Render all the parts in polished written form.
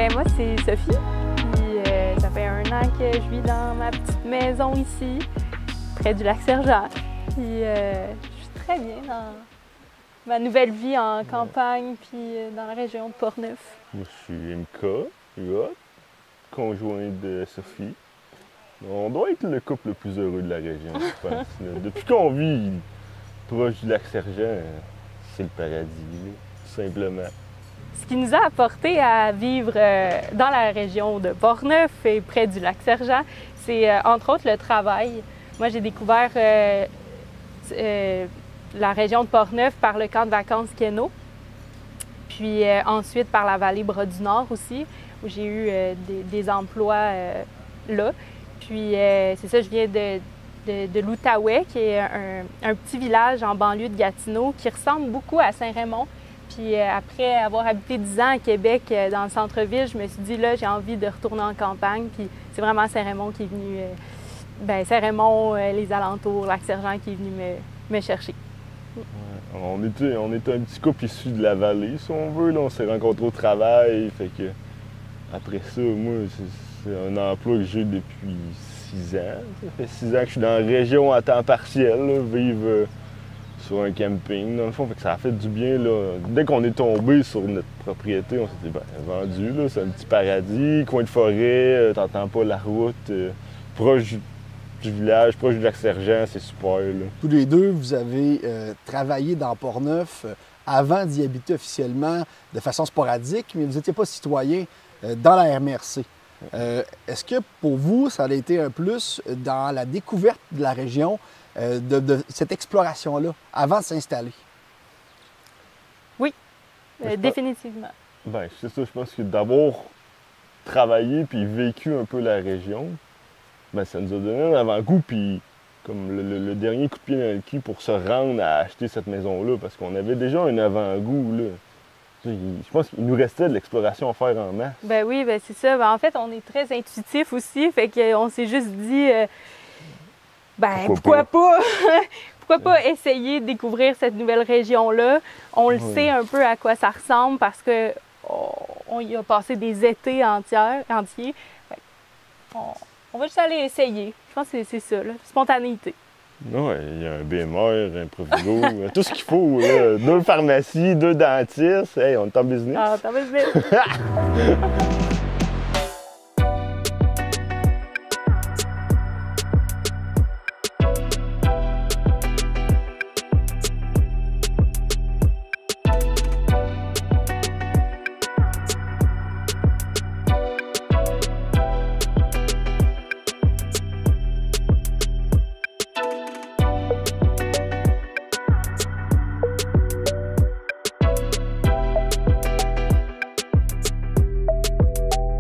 Ben moi, c'est Sophie. Puis ça fait 1 an que je vis dans ma petite maison ici, près du lac Sergent. Puis je suis très bien dans ma nouvelle vie en campagne, puis dans la région de Portneuf. Moi, je suis MK, conjoint de Sophie. On doit être le couple le plus heureux de la région, je pense. Depuis qu'on vit proche du lac Sergent, c'est le paradis, là, tout simplement. Ce qui nous a apporté à vivre dans la région de Portneuf et près du lac Sergent, c'est entre autres le travail. Moi, j'ai découvert la région de Portneuf par le camp de vacances Keno, puis ensuite par la vallée Bras-du-Nord aussi, où j'ai eu des emplois là. Puis c'est ça, je viens de l'Outaouais, qui est un petit village en banlieue de Gatineau qui ressemble beaucoup à Saint-Raymond. Puis après avoir habité 10 ans à Québec, dans le centre-ville, je me suis dit, là, j'ai envie de retourner en campagne. Puis c'est vraiment Saint-Raymond qui est venu, Saint-Raymond, les alentours, Lac-Sergent qui est venu me chercher. Ouais, on était un petit couple issu de la vallée, si on veut. Là. On s'est rencontrés au travail. Fait que après ça, moi, c'est un emploi que j'ai depuis 6 ans. Ça fait 6 ans que je suis dans la région à temps partiel, là, vivre sur un camping, dans le fond. Fait que ça a fait du bien, là. Dès qu'on est tombé sur notre propriété, on s'est dit, vendu, là, c'est un petit paradis, coin de forêt, t'entends pas la route, proche du village, proche du lac Sergent, c'est super, là. Tous les deux, vous avez travaillé dans Portneuf avant d'y habiter officiellement de façon sporadique, mais vous n'étiez pas citoyen dans la MRC. Est-ce que pour vous, ça a été un plus dans la découverte de la région, de cette exploration-là, avant de s'installer? Oui, définitivement. Ben, c'est ça, je pense que d'avoir travaillé puis vécu un peu la région, ben, ça nous a donné un avant-goût, puis comme le dernier coup de pied dans le cul pour se rendre à acheter cette maison-là, parce qu'on avait déjà un avant-goût, là. Je pense qu'il nous restait de l'exploration à faire en masse. Ben oui, ben c'est ça. Ben en fait, on est très intuitif aussi, fait qu'on s'est juste dit, pourquoi pas? Pourquoi pas essayer de découvrir cette nouvelle région-là? On le sait un peu à quoi ça ressemble parce que on y a passé des étés entiers. On va juste aller essayer. Je pense que c'est ça, là. Spontanéité. Oui, il y a un BMR, un Provigo, tout ce qu'il faut, là. 2 pharmacies, 2 dentistes. Hey, on est en business. Ah, on est en business.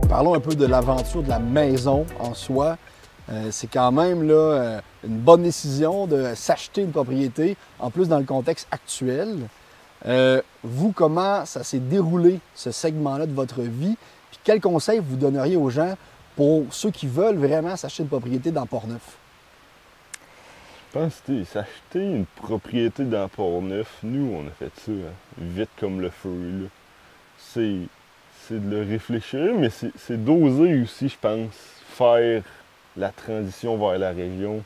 Parlons un peu de l'aventure de la maison en soi. C'est quand même là, une bonne décision de s'acheter une propriété, en plus dans le contexte actuel. Vous, comment ça s'est déroulé, ce segment-là de votre vie? Puis quels conseils vous donneriez aux gens pour ceux qui veulent vraiment s'acheter une propriété dans Portneuf? Je pense que s'acheter une propriété dans Portneuf, nous, on a fait ça vite comme le feu, là. C'est de le réfléchir, mais c'est d'oser aussi, je pense, faire la transition vers la région.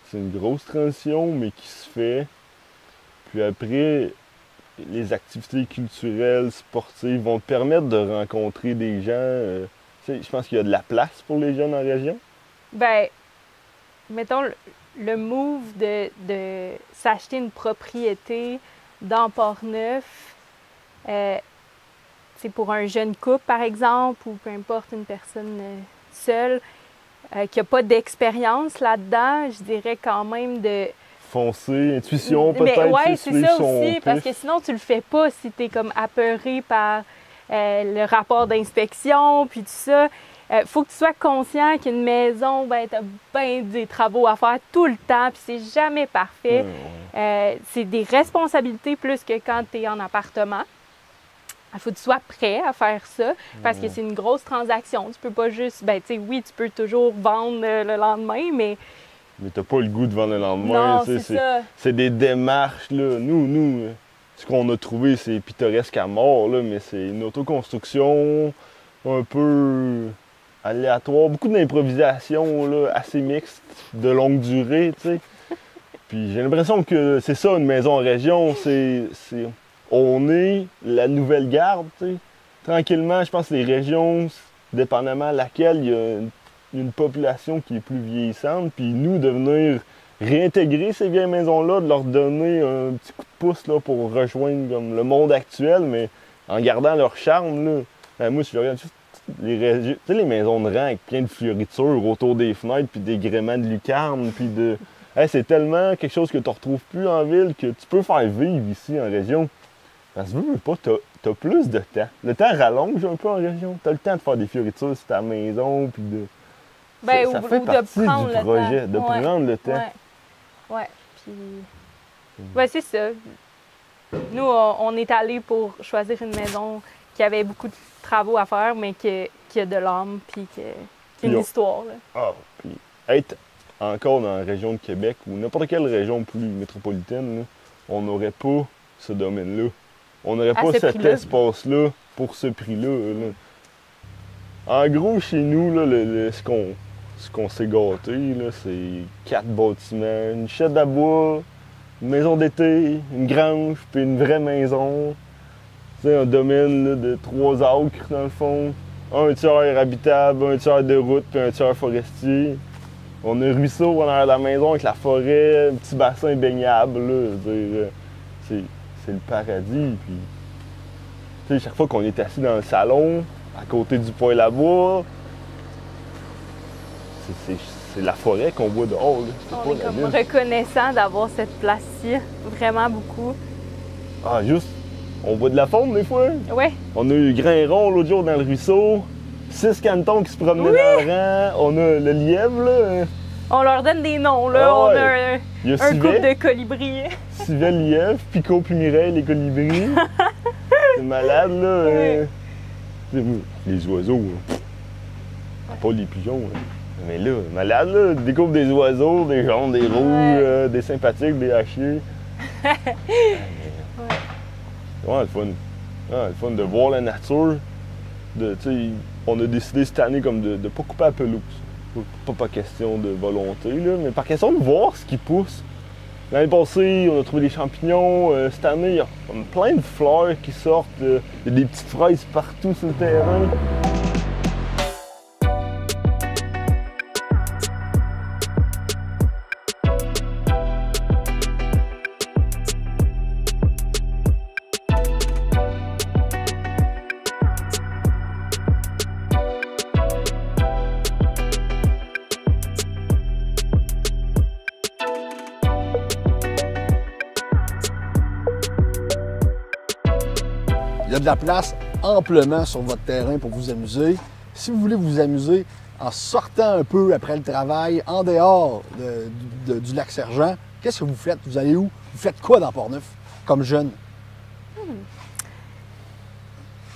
C'est une grosse transition, mais qui se fait. Puis après, les activités culturelles, sportives vont te permettre de rencontrer des gens. Je pense qu'il y a de la place pour les jeunes en région. Ben, mettons, le move de s'acheter une propriété dans Portneuf, c'est pour un jeune couple, par exemple, ou peu importe, une personne seule qui n'a pas d'expérience là-dedans, je dirais quand même de... Foncer, intuition peut-être. Oui, c'est ça aussi, parce que sinon, tu le fais pas si tu es comme apeuré par le rapport d'inspection, puis tout ça. Faut que tu sois conscient qu'une maison, ben, tu as bien des travaux à faire tout le temps, puis c'est jamais parfait. C'est des responsabilités plus que quand tu es en appartement. Il faut que tu sois prêt à faire ça parce que c'est une grosse transaction. Tu peux pas juste, oui, tu peux toujours vendre le lendemain, mais... Mais t'as pas le goût de vendre le lendemain. Non, c'est ça. C'est des démarches, là. Nous, ce qu'on a trouvé, c'est pittoresque à mort, là, mais c'est une autoconstruction. un peu aléatoires, beaucoup d'improvisation là, assez mixte, de longue durée, tu sais. Puis j'ai l'impression que c'est ça, une maison en région, on est la nouvelle garde, tu sais. Tranquillement, je pense que les régions, dépendamment de laquelle, il y a une population qui est plus vieillissante, puis nous, de venir réintégrer ces vieilles maisons-là, de leur donner un petit coup de pouce là, pour rejoindre comme, le monde actuel, mais en gardant leur charme. Là. Ben, moi, si je regarde juste tu sais, les maisons de rang avec plein de fioritures autour des fenêtres, puis des gréements de lucarne, puis de... Hey, c'est tellement quelque chose que tu ne retrouves plus en ville que tu peux faire vivre ici en région. Parce que veux pas, t'as plus de temps. Le temps rallonge un peu en région. T'as le temps de faire des fioritures sur ta maison, puis de... Ben, ça fait partie du projet, de prendre le temps. Ouais. Puis... Ben, c'est ça. Nous, on est allés pour choisir une maison qui avait beaucoup de travaux à faire, mais qui a de l'âme, puis qui a une histoire. Là. Ah, puis être encore dans la région de Québec ou n'importe quelle région plus métropolitaine, là, on n'aurait pas ce domaine-là. On n'aurait pas cet espace-là pour ce prix-là. Là. En gros, chez nous, là, ce qu'on s'est gâté, là, c'est 4 bâtiments, une chette à bois, une maison d'été, une grange, puis une vraie maison. C'est un domaine là, de 3 acres, dans le fond. Un tiers habitable, un tiers de route, puis un tiers forestier. On a un ruisseau en arrière de la maison avec la forêt, un petit bassin baignable. Là, c'est le paradis. Puis, tu sais, chaque fois qu'on est assis dans le salon, à côté du poêle à bois, c'est la forêt qu'on voit dehors. Là. On est comme reconnaissant d'avoir cette place-ci, vraiment beaucoup. Ah, juste, on voit de la faune des fois. Oui. On a eu Grain-Rond l'autre jour dans le ruisseau, 6 cantons qui se promenaient dans le rang, on a le lièvre, là. On leur donne des noms, là. Ah, ouais. On a un couple de colibris. Civet, lièvre, Picot puis Mireille, les colibris. C'est malade, là. Oui. Les oiseaux, pas les pigeons. Hein. Mais là, malade, là, découvre des oiseaux, des jaunes, des rouges, des sympathiques, des hachiers. C'est vraiment le fun. Le fun de voir la nature. On a décidé cette année comme de ne pas couper la pelouse. Pas par question de volonté, là, mais par question de voir ce qui pousse. L'année passée, on a trouvé des champignons. Cette année, il y a plein de fleurs qui sortent. Il y a des petites fraises partout sur le terrain. Il y a de la place amplement sur votre terrain pour vous amuser. Si vous voulez vous amuser en sortant un peu après le travail, en dehors du lac Sergent, qu'est-ce que vous faites? Vous allez où? Vous faites quoi dans Port-Neuf comme jeune?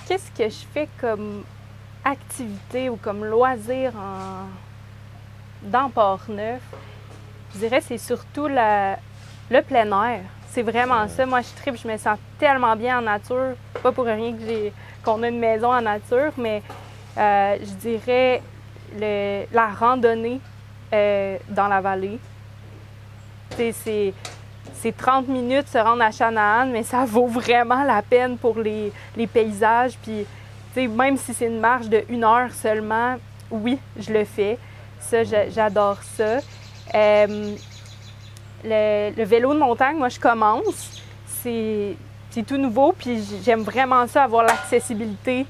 Qu'est-ce que je fais comme activité ou comme loisir dans Port-Neuf? Je dirais que c'est surtout le plein air. C'est vraiment ça. Moi, je tripe, je me sens tellement bien en nature. Pas pour rien qu'on a une maison en nature, mais je dirais la randonnée dans la vallée. C'est 30 minutes se rendre à Channahon, mais ça vaut vraiment la peine pour les paysages. Puis, même si c'est une marche de 1 heure seulement, oui, je le fais. Ça, j'adore ça. Le vélo de montagne, moi, je commence. C'est tout nouveau, puis j'aime vraiment ça, avoir l'accessibilité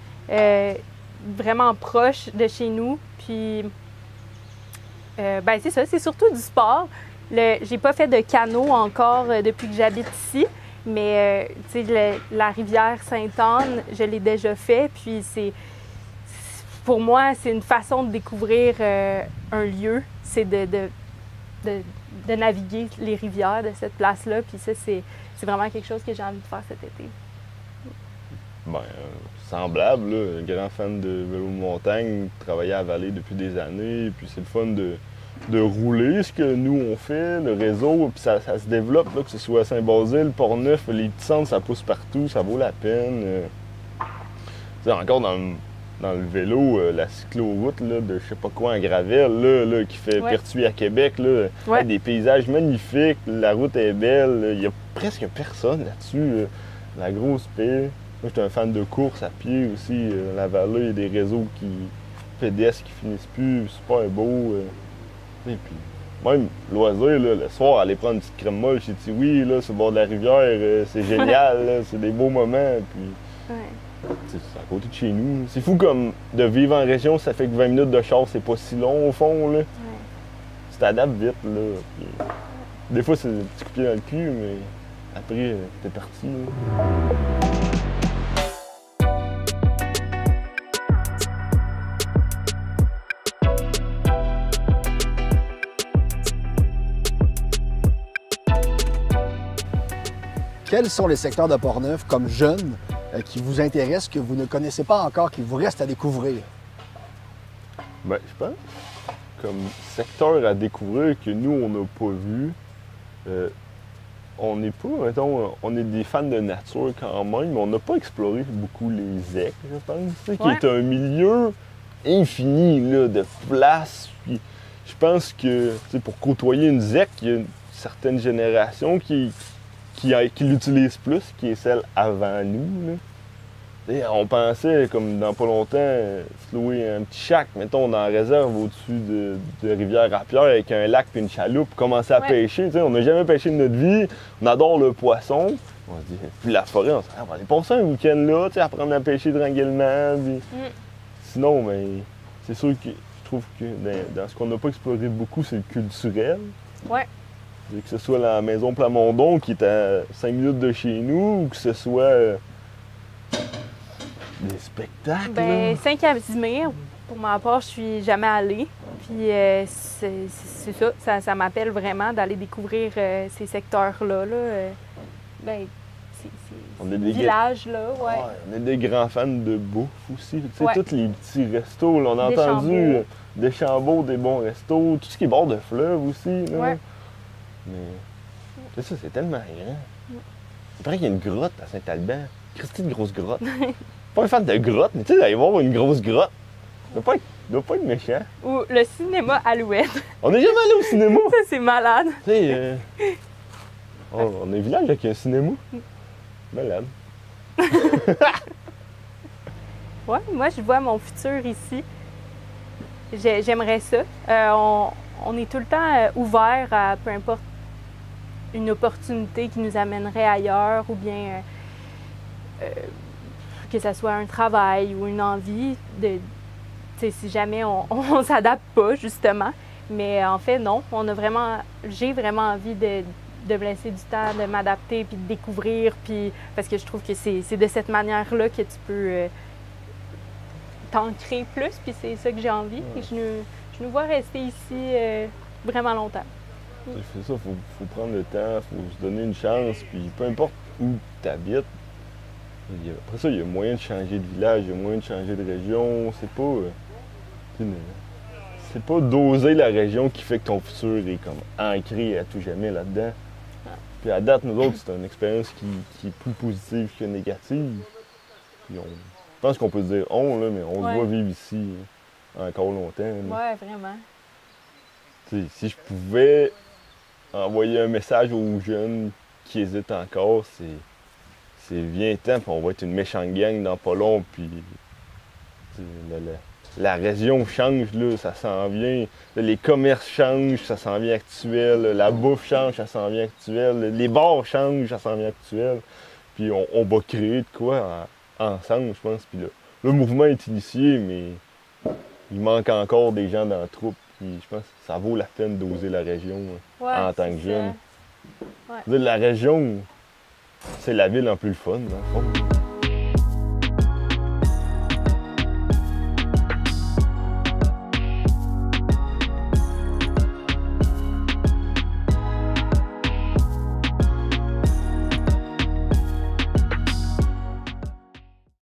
vraiment proche de chez nous. Puis, c'est ça, c'est surtout du sport. J'ai pas fait de canot encore depuis que j'habite ici, mais la rivière Sainte-Anne, je l'ai déjà fait. Puis, pour moi, c'est une façon de découvrir un lieu. C'est de naviguer les rivières de cette place-là. Puis ça, c'est vraiment quelque chose que j'ai envie de faire cet été. Semblable, là. Un grand fan de vélo de montagne, travailler à la vallée depuis des années. Puis c'est le fun de rouler, ce que nous, on fait, le réseau. Puis ça se développe, là, que ce soit à Saint-Basile, Port-Neuf, les petits centres, ça pousse partout, ça vaut la peine. Encore dans le vélo, la cycloroute là, de je sais pas quoi en gravelle, là, qui fait Pertuis à Québec. Là, avec des paysages magnifiques, la route est belle, il y a presque personne là-dessus. La grosse paix. Moi, j'étais un fan de course à pied aussi. La vallée, il y a des réseaux pédestres qui finissent plus, super beau. Et puis, même loisir, là, le soir, aller prendre une petite crème molle chez Tiwi, là, sur le bord de la rivière, c'est génial, là, c'est des beaux moments. Puis, c'est à côté de chez nous. C'est fou comme de vivre en région, ça fait que 20 minutes de char, c'est pas si long au fond. Là. Tu t'adaptes vite. Là. Puis, des fois, c'est un petit coup de pied dans le cul, mais après, t'es parti. Là. Quels sont les secteurs de Portneuf, comme jeune, qui vous intéressent, que vous ne connaissez pas encore, qui vous reste à découvrir? Bien, je pense, comme secteur à découvrir que nous, on n'a pas vu, on n'est pas, mettons, on est des fans de nature quand même, mais on n'a pas exploré beaucoup les EC, je pense, qui est un milieu infini là, de places. Puis, je pense que pour côtoyer une ZEC, il y a une certaine génération qui l'utilise plus, qui est celle avant nous. Là. On pensait, comme dans pas longtemps, se louer un petit shack, mettons, dans la réserve au-dessus de Rivière-à-Pierre avec un lac et une chaloupe, commencer à pêcher. On n'a jamais pêché de notre vie, on adore le poisson. On se dit, puis la forêt, on se dit, on va aller passer un week-end là, apprendre à pêcher tranquillement. Puis... Sinon, mais c'est sûr que je trouve que dans ce qu'on n'a pas exploré beaucoup, c'est le culturel. Ouais. Que ce soit la maison Plamondon qui est à 5 minutes de chez nous ou que ce soit des spectacles. Bien, Saint-Casimir, pour ma part, je suis jamais allée. Puis c'est ça m'appelle vraiment d'aller découvrir ces secteurs-là. Bien, on est des villages, là, on est des grands fans de bouffe aussi. Tu sais, tous les petits restos, là, on a entendu des Chambaud, des bons restos, tout ce qui est bord de fleuve aussi. Là. Ouais. Mais c'est ça, c'est tellement grand. Il paraît qu'il y a une grotte à Saint-Alban. Christy, de grosse grotte. Pas un fan de grotte, mais tu sais, d'aller voir une grosse grotte. Ça doit pas être méchant. Ou le cinéma Alouette. On n'est jamais allé au cinéma. Ça, c'est malade. Tu sais, on est un village avec un cinéma. Malade. Ouais, moi, je vois mon futur ici. J'aimerais ça. On est tout le temps ouvert à peu importe une opportunité qui nous amènerait ailleurs ou bien que ce soit un travail ou une envie si jamais on s'adapte pas, justement. Mais en fait, non. J'ai vraiment envie de me laisser du temps, de m'adapter puis de découvrir. Puis, parce que je trouve que c'est de cette manière-là que tu peux t'ancrer plus. Puis c'est ça que j'ai envie. Et je nous vois rester ici vraiment longtemps. C'est ça, faut prendre le temps, faut se donner une chance, puis peu importe où tu habites, après ça, il y a moyen de changer de village, il y a moyen de changer de région. C'est pas d'oser la région qui fait que ton futur est comme ancré à tout jamais là-dedans. Puis à date, nous autres, c'est une expérience qui est plus positive que négative. Puis je pense qu'on peut se dire là, mais on se voit vivre ici encore longtemps. Ouais, vraiment. T'sais, si je pouvais envoyer un message aux jeunes qui hésitent encore, c'est viens-t'en, puis on va être une méchante gang dans pas long, puis la région change, là, ça s'en vient. Les commerces changent, ça s'en vient actuel. La bouffe change, ça s'en vient actuel. Les bars changent, ça s'en vient actuel. Puis on va créer de quoi ensemble, je pense. Puis le mouvement est initié, mais il manque encore des gens dans la troupe. Puis je pense que ça vaut la peine d'oser la région en tant que jeune. Ouais. La région, c'est la ville en plus le fun, dans le fond.